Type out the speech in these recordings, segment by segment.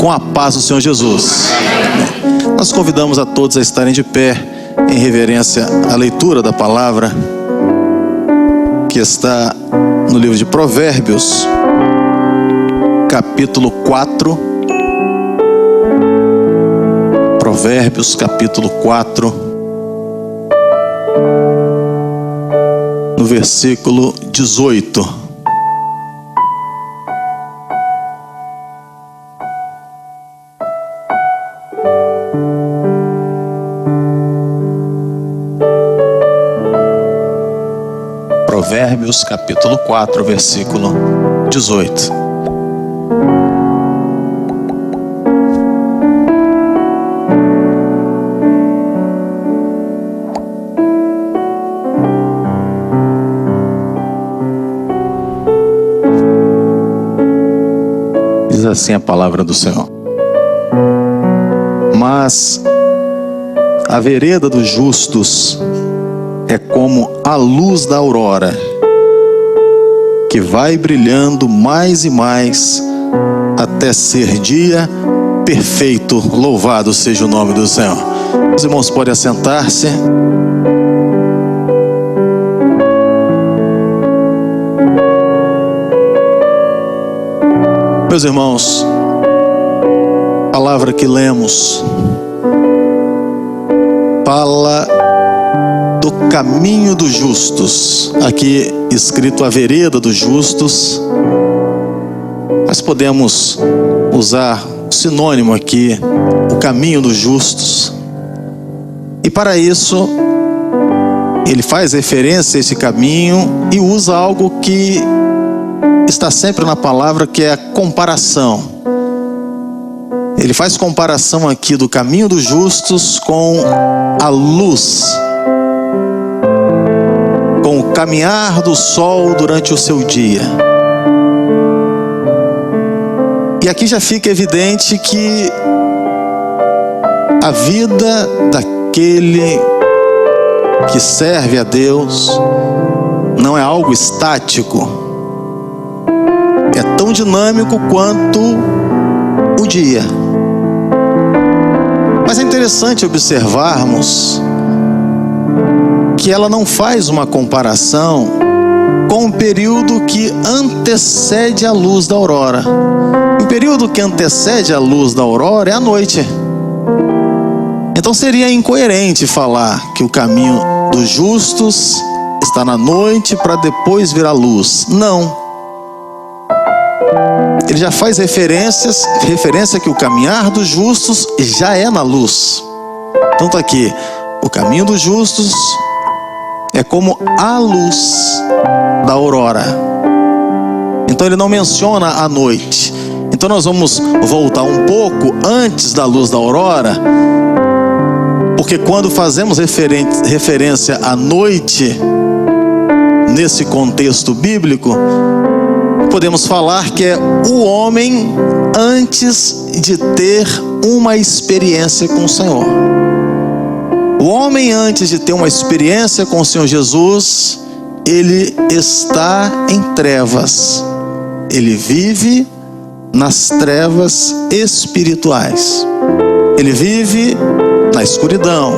com a paz do Senhor Jesus. Nós convidamos a todos a estarem de pé em reverência à leitura da palavra que está no livro de Provérbios, capítulo 4. Provérbios, capítulo 4, no versículo 18. Provérbios, capítulo 4, versículo 18. Diz assim a palavra do Senhor: mas a vereda dos justos é como a luz da aurora, que vai brilhando mais e mais até ser dia perfeito. Louvado seja o nome do Senhor. Os irmãos podem assentar-se. Meus irmãos, a palavra que lemos fala do caminho dos justos. Aqui escrito a vereda dos justos, mas podemos usar o sinônimo aqui, o caminho dos justos. E para isso ele faz referência a esse caminho e usa algo que está sempre na palavra, que é a comparação. Ele faz comparação aqui do caminho dos justos com a luz, com o caminhar do sol durante o seu dia. E aqui já fica evidente que a vida daquele que serve a Deus não é algo estático, é tão dinâmico quanto o dia. Mas é interessante observarmos que ela não faz uma comparação com o período que antecede a luz da aurora. O período que antecede a luz da aurora é a noite. Então seria incoerente falar que o caminho dos justos está na noite para depois vir a luz. Não. Ele já faz referência que o caminhar dos justos já é na luz. Então está aqui: o caminho dos justos é como a luz da aurora. Então ele não menciona a noite. Então nós vamos voltar um pouco antes da luz da aurora, porque quando fazemos referência à noite nesse contexto bíblico, podemos falar que é o homem antes de ter uma experiência com o Senhor. O homem, antes de ter uma experiência com o Senhor Jesus, ele está em trevas. Ele vive nas trevas espirituais. Ele vive na escuridão.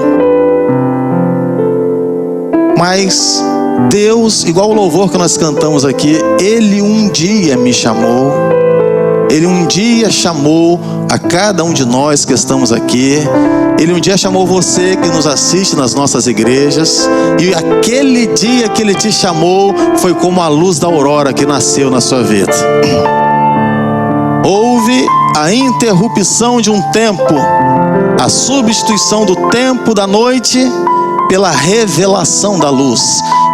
Mas Deus, igual o louvor que nós cantamos aqui, Ele um dia me chamou. Ele um dia chamou a cada um de nós que estamos aqui. Ele um dia chamou você que nos assiste nas nossas igrejas. E aquele dia que Ele te chamou foi como a luz da aurora que nasceu na sua vida. Houve a interrupção de um tempo, a substituição do tempo da noite pela revelação da luz.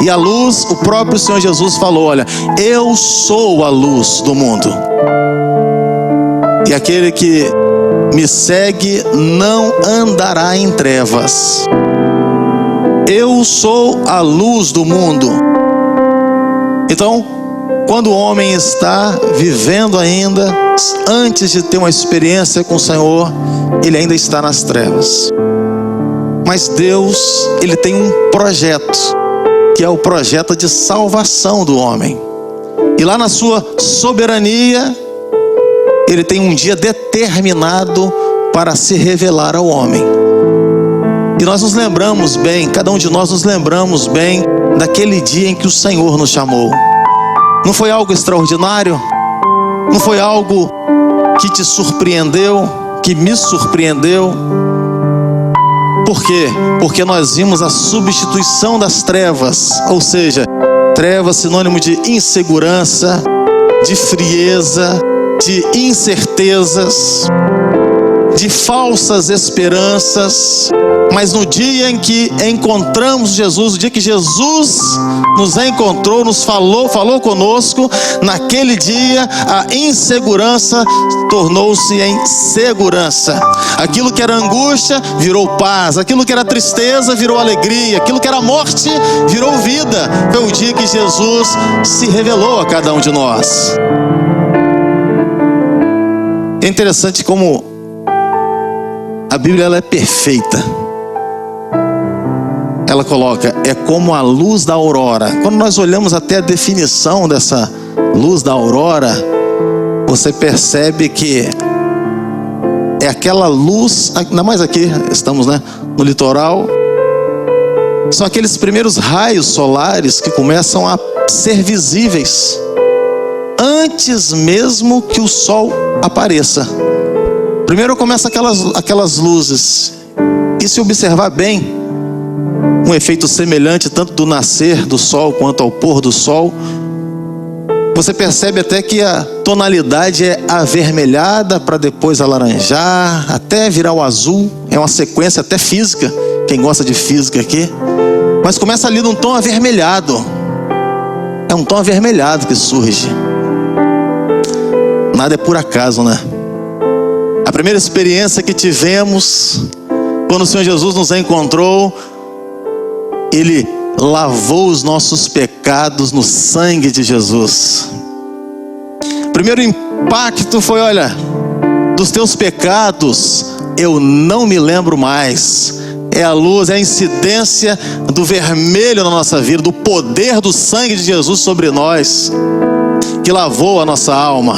E a luz, o próprio Senhor Jesus falou: olha, eu sou a luz do mundo. E aquele que me segue não andará em trevas. Eu sou a luz do mundo. Então, quando o homem está vivendo ainda, antes de ter uma experiência com o Senhor, ele ainda está nas trevas. Mas Deus, Ele tem um projeto, que é o projeto de salvação do homem. E lá na sua soberania, ele tem um dia determinado para se revelar ao homem. E nós nos lembramos bem, cada um de nós nos lembramos bem daquele dia em que o Senhor nos chamou. Não foi algo extraordinário? Não foi algo que te surpreendeu, que me surpreendeu? Por quê? Porque nós vimos a substituição das trevas, ou seja, trevas sinônimo de insegurança, de frieza, de incertezas, de falsas esperanças. Mas no dia em que encontramos Jesus, no dia que Jesus nos encontrou, nos falou conosco, naquele dia a insegurança tornou-se em segurança. Aquilo que era angústia virou paz, aquilo que era tristeza virou alegria, aquilo que era morte virou vida. Foi o dia que Jesus se revelou a cada um de nós. É interessante como a Bíblia ela é perfeita. Ela coloca, é como a luz da aurora. Quando nós olhamos até a definição dessa luz da aurora, você percebe que é aquela luz, ainda mais aqui, estamos, né, no litoral, são aqueles primeiros raios solares que começam a ser visíveis antes mesmo que o sol apareça. Primeiro começa aquelas luzes, e se observar bem, um efeito semelhante tanto do nascer do sol quanto ao pôr do sol. Você percebe até que a tonalidade é avermelhada para depois alaranjar, até virar o azul. É uma sequência até física, quem gosta de física aqui. Mas começa ali num tom avermelhado. É um tom avermelhado que surge. Nada é por acaso, né? A primeira experiência que tivemos quando o Senhor Jesus nos encontrou, Ele lavou os nossos pecados no sangue de Jesus. O primeiro impacto foi, olha, dos teus pecados eu não me lembro mais. É a luz, é a incidência do vermelho na nossa vida, do poder do sangue de Jesus sobre nós, que lavou a nossa alma.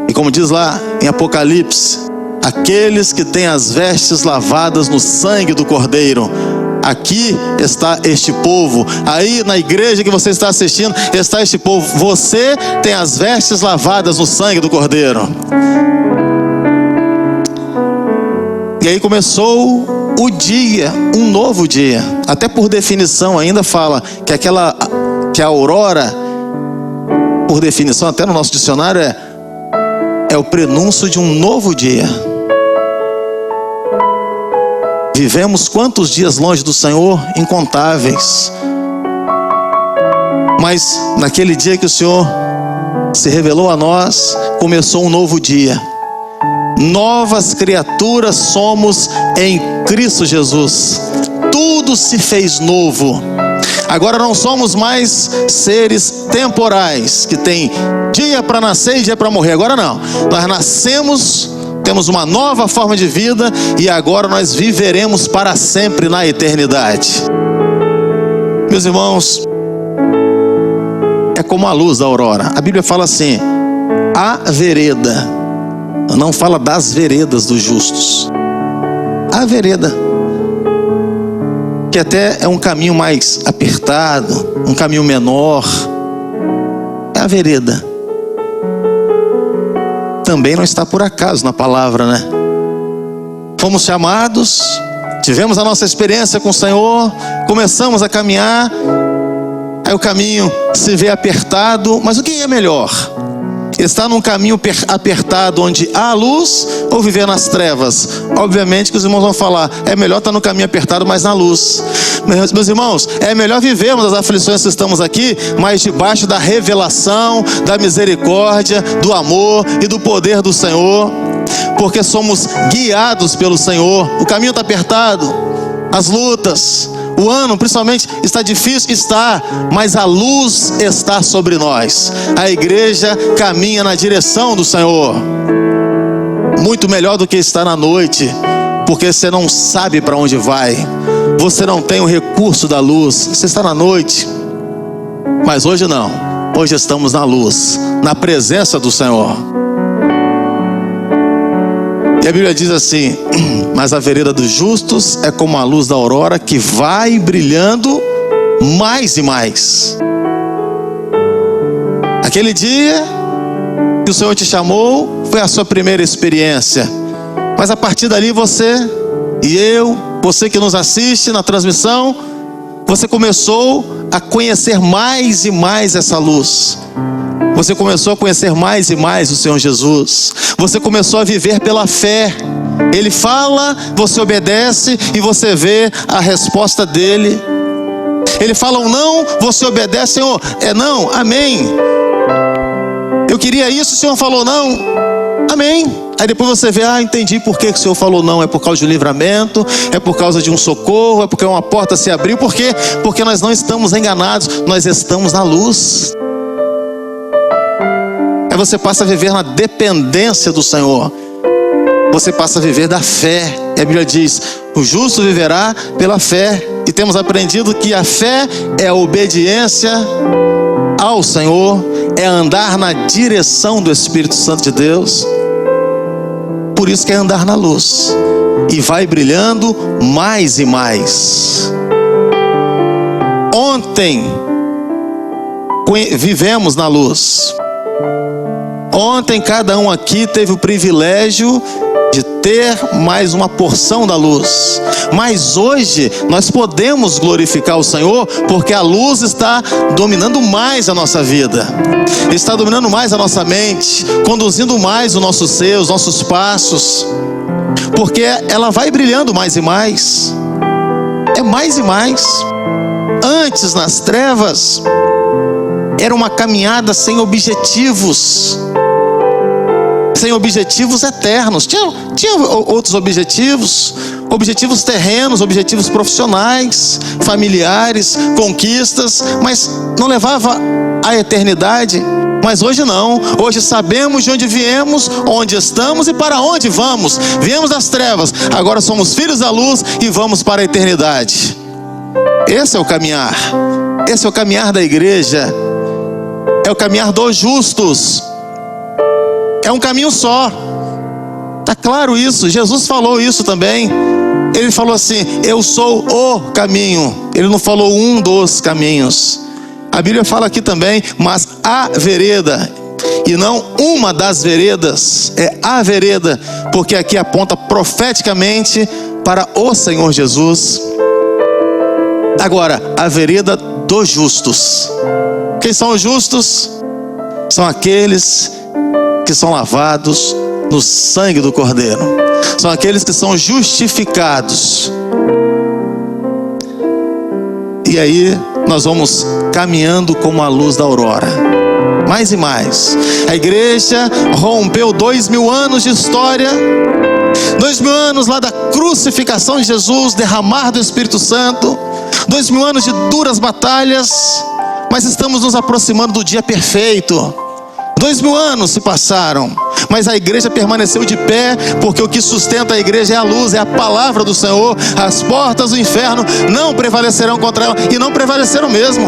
E como diz lá em Apocalipse, aqueles que têm as vestes lavadas no sangue do Cordeiro. Aqui está este povo. Aí na igreja que você está assistindo está este povo. Você tem as vestes lavadas no sangue do Cordeiro. E aí começou o dia, um novo dia. Até por definição ainda fala que a aurora, por definição até no nosso dicionário, é o prenúncio de um novo dia. Vivemos quantos dias longe do Senhor? Incontáveis. Mas naquele dia que o Senhor se revelou a nós, começou um novo dia. Novas criaturas somos em Cristo Jesus. Tudo se fez novo. Agora não somos mais seres temporais, que tem dia para nascer e dia para morrer. Agora não. Nós nascemos, temos uma nova forma de vida e agora nós viveremos para sempre na eternidade. Meus irmãos, é como a luz da aurora. A Bíblia fala assim, a vereda. Não fala das veredas dos justos. A vereda, que até é um caminho mais apertado, um caminho menor. É a vereda. Também não está por acaso na palavra, né? Fomos chamados, tivemos a nossa experiência com o Senhor, começamos a caminhar, aí o caminho se vê apertado, mas o que é melhor? Estar num caminho apertado onde há luz ou viver nas trevas? Obviamente que os irmãos vão falar, é melhor estar no caminho apertado, mas na luz. Meus irmãos, é melhor vivermos as aflições que estamos aqui, mas debaixo da revelação, da misericórdia, do amor e do poder do Senhor, porque somos guiados pelo Senhor. O caminho está apertado, as lutas, o ano principalmente está difícil, está, mas a luz está sobre nós. A igreja caminha na direção do Senhor. Muito melhor do que estar na noite, porque você não sabe para onde vai. Você não tem o recurso da luz. Você está na noite, mas hoje não. hoje estamos na luz, na presença do Senhor. E a Bíblia diz assim: mas a vereda dos justos é como a luz da aurora, que vai brilhando mais e mais. Aquele dia que o Senhor te chamou foi a sua primeira experiência, mas a partir dali você e eu, você que nos assiste na transmissão, você começou a conhecer mais e mais essa luz. Você começou a conhecer mais e mais o Senhor Jesus. Você começou a viver pela fé. Ele fala, você obedece e você vê a resposta dele. Ele fala um não, você obedece. Senhor, é não, amém. Eu queria isso, o Senhor falou não, amém. Aí depois você vê, entendi por que o Senhor falou não. É por causa de um livramento, é por causa de um socorro, é porque uma porta se abriu. Por quê? Porque nós não estamos enganados, nós estamos na luz. Aí você passa a viver na dependência do Senhor. Você passa a viver da fé. E a Bíblia diz: o justo viverá pela fé. E temos aprendido que a fé é a obediência ao Senhor, é andar na direção do Espírito Santo de Deus. Por isso que é andar na luz. E vai brilhando mais e mais. Ontem vivemos na luz. Ontem cada um aqui teve o privilégio de ter mais uma porção da luz. Mas hoje nós podemos glorificar o Senhor, porque a luz está dominando mais a nossa vida, está dominando mais a nossa mente, conduzindo mais o nosso ser, os nossos passos, porque ela vai brilhando mais e mais. É mais e mais. Antes, nas trevas, era uma caminhada sem objetivos, sem objetivos eternos. Tinha outros objetivos, objetivos terrenos, objetivos profissionais, familiares, conquistas, mas não levava à eternidade. Mas hoje não. Hoje sabemos de onde viemos, onde estamos e para onde vamos. Viemos das trevas, agora somos filhos da luz e vamos para a eternidade. Esse é o caminhar. Esse é o caminhar da igreja. É o caminhar dos justos. É um caminho só. Está claro isso. Jesus falou isso também. Ele falou assim: eu sou o caminho. Ele não falou um dos caminhos. A Bíblia fala aqui também, mas a vereda, e não uma das veredas, é a vereda, porque aqui aponta profeticamente para o Senhor Jesus. Agora, a vereda dos justos. Quem são os justos? São aqueles que são lavados no sangue do Cordeiro. São aqueles que são justificados. E aí nós vamos caminhando como a luz da aurora, mais e mais. A igreja rompeu 2000 anos de história, 2000 anos lá da crucificação de Jesus, derramar do Espírito Santo, 2000 anos de duras batalhas, mas estamos nos aproximando do dia perfeito. 2000 anos se passaram, mas a igreja permaneceu de pé, porque o que sustenta a igreja é a luz, é a palavra do Senhor. As portas do inferno não prevalecerão contra ela, e não prevaleceram mesmo.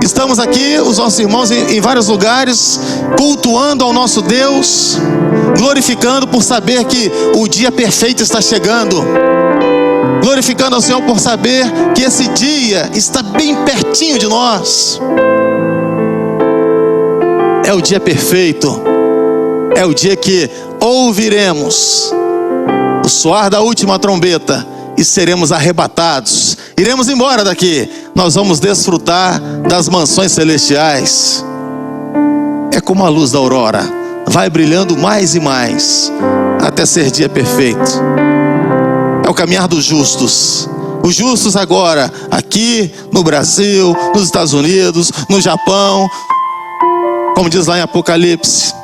Estamos aqui, os nossos irmãos em vários lugares, cultuando ao nosso Deus, glorificando por saber que o dia perfeito está chegando, glorificando ao Senhor por saber que esse dia está bem pertinho de nós. É o dia perfeito, é o dia que ouviremos o soar da última trombeta e seremos arrebatados, iremos embora daqui, nós vamos desfrutar das mansões celestiais. É como a luz da aurora, vai brilhando mais e mais, até ser dia perfeito. É o caminhar dos justos. Os justos agora, aqui no Brasil, nos Estados Unidos, no Japão, como diz lá em Apocalipse: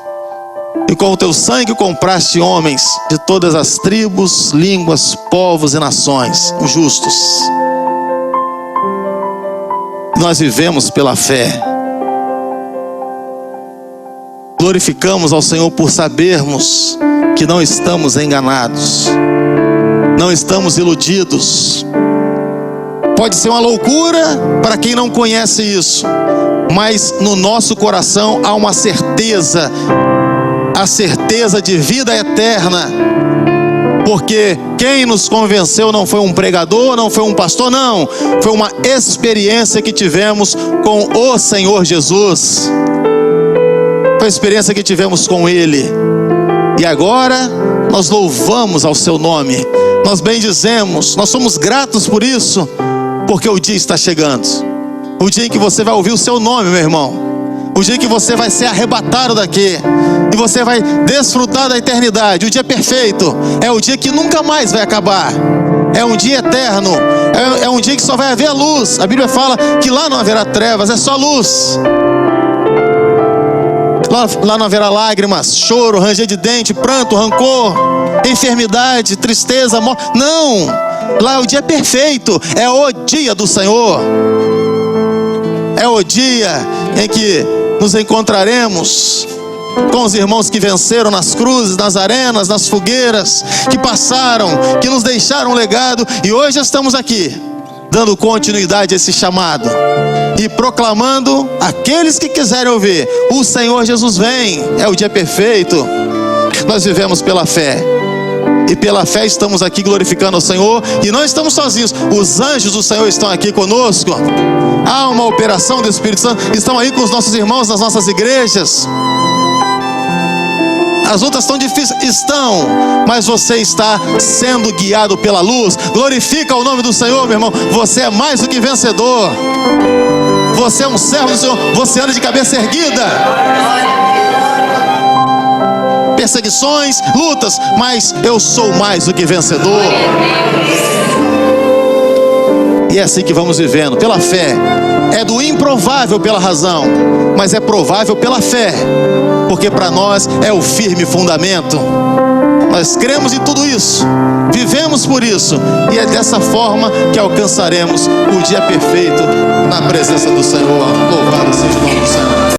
e com o teu sangue compraste homens de todas as tribos, línguas, povos e nações. Os justos. Nós vivemos pela fé. Glorificamos ao Senhor por sabermos que não estamos enganados, não estamos iludidos. Pode ser uma loucura para quem não conhece isso, mas no nosso coração há uma certeza, a certeza de vida eterna, porque quem nos convenceu não foi um pregador, não foi um pastor, não, foi uma experiência que tivemos com o Senhor Jesus, foi a experiência que tivemos com Ele, e agora nós louvamos ao seu nome, nós bendizemos, nós somos gratos por isso, porque o dia está chegando, o dia em que você vai ouvir o seu nome, meu irmão, o dia que você vai ser arrebatado daqui, e você vai desfrutar da eternidade. O dia perfeito, é o dia que nunca mais vai acabar, é um dia eterno, é um dia que só vai haver a luz. A Bíblia fala que lá não haverá trevas, é só luz. Lá não haverá lágrimas, choro, ranger de dente, pranto, rancor, enfermidade, tristeza, morte. Não, lá o dia é perfeito, é o dia do Senhor, é o dia em que nos encontraremos com os irmãos que venceram nas cruzes, nas arenas, nas fogueiras, que passaram, que nos deixaram um legado, e hoje estamos aqui, dando continuidade a esse chamado, e proclamando aqueles que quiserem ouvir, o Senhor Jesus vem, é o dia perfeito. Nós vivemos pela fé, e pela fé estamos aqui glorificando ao Senhor, e não estamos sozinhos, os anjos do Senhor estão aqui conosco, há uma operação do Espírito Santo, estão aí com os nossos irmãos nas nossas igrejas. As lutas estão difíceis, estão, mas você está sendo guiado pela luz. Glorifica o nome do Senhor, meu irmão, você é mais do que vencedor, você é um servo do Senhor, você anda de cabeça erguida. Perseguições, lutas, mas eu sou mais do que vencedor. E é assim que vamos vivendo, pela fé. É do improvável pela razão, mas é provável pela fé, porque para nós é o firme fundamento. Nós cremos em tudo isso, vivemos por isso, e é dessa forma que alcançaremos o dia perfeito na presença do Senhor. Louvado seja